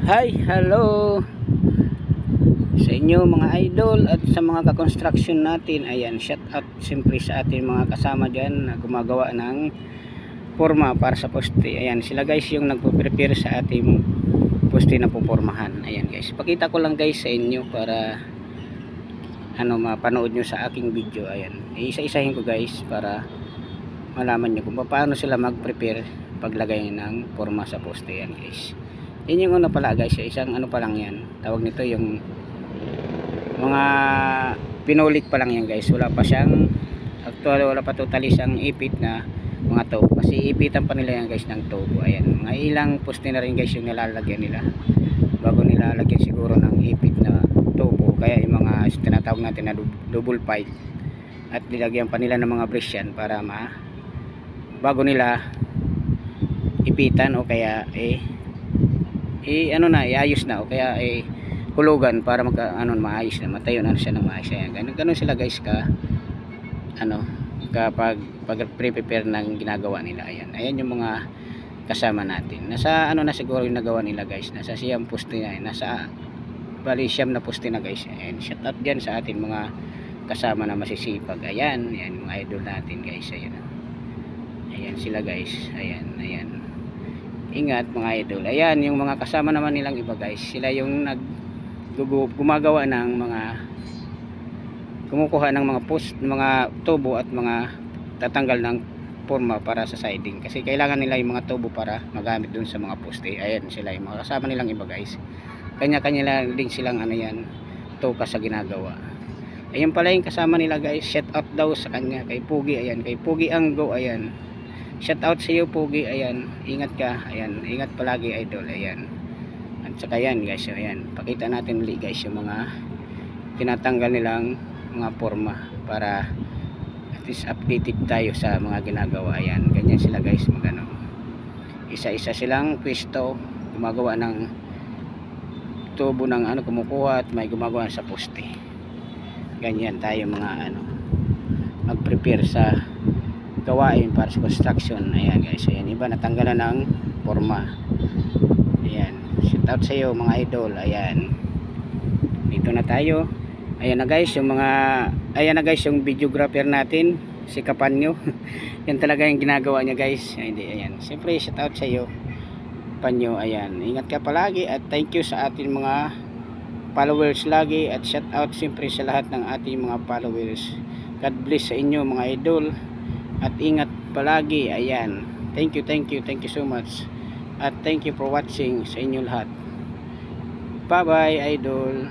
Hi, hello sa inyo mga idol at sa mga ka-construction natin. Ayan, shout out siyempre sa ating mga kasama dyan na gumagawa ng forma para sa poste. Ayan, sila guys yung nagpo-prepare sa ating poste na pupormahan. Ayan guys, pakita ko lang guys sa inyo para mapanood nyo sa aking video. Ayan, isa-isahin ko guys para malaman nyo kung paano sila mag-prepare paglagay ng forma sa poste. Ayan guys, yun yung una pala guys, isang pa lang yan, tawag nito yung mga pinulik pa lang yan guys, wala pa siyang actually, wala pa totally siyang ipit na mga tubo, kasi ipitan pa nila yan guys ng tubo. Ayan, mga ilang poste na rin guys yung nilalagyan nila bago nilalagyan siguro ng ipit na tubo, kaya yung mga tinatawag natin na double pipe, at nilagyan pa nila ng mga brace yan para bago nila ipitan o kaya iayos na o kaya hulugan para maayos na, matayo na siya ng maayos. Ayan, ganun sila guys kapag prepare ng ginagawa nila. Ayan yung mga kasama natin. Nasa na siguro yung nagawa nila guys, nasa siyam poste na, nasa bali siyam na poste na guys. Ayan, shout out dyan sa ating mga kasama na masisipag. Ayan mga idol natin guys. Ayan sila guys. Ayan, ingat mga idol. Ayan yung mga kasama naman nilang iba guys, sila yung gumagawa ng kumukuha ng mga post, mga tubo at mga tatanggal ng forma para sa siding, kasi kailangan nila yung mga tubo para magamit dun sa mga poste. Ayan sila yung mga kasama nilang iba guys, kanya-kanya din silang tuka sa ginagawa. Ayan pala yung kasama nila guys, shout out daw sa kanya, kay Pugi. Ayan, kay Pugi Anggo. Ayan, shout out sa iyo Pugi. Ayan, ingat ka. Ayan, ingat palagi idol. Ayan, at saka yan guys, ayan, pakita natin ulit guys yung mga tinatanggal nilang mga forma para at least updated tayo sa mga ginagawa. Ayan, ganyan sila guys, isa-isa silang pwesto gumagawa ng tubo ng kumukuha at may gumagawa sa poste. Ganyan tayo mga mag-prepare sa gawain para sa construction. Ayan guys, ayan, iba natanggalan ng forma. Ayan, shout out sa iyo mga idol. Ayan, dito na tayo. Ayan na guys yung videographer natin, si Kapanyo. Yan talaga yung ginagawa niya guys. Ayan, siyempre shout out sa iyo Panyo. Ayan, ingat ka palagi at thank you sa ating mga followers lagi, at shout out siyempre sa lahat ng ating mga followers. God bless sa inyo mga idol at ingat palagi. Ayan, thank you so much. At thank you for watching sa inyo lahat. Bye bye idol.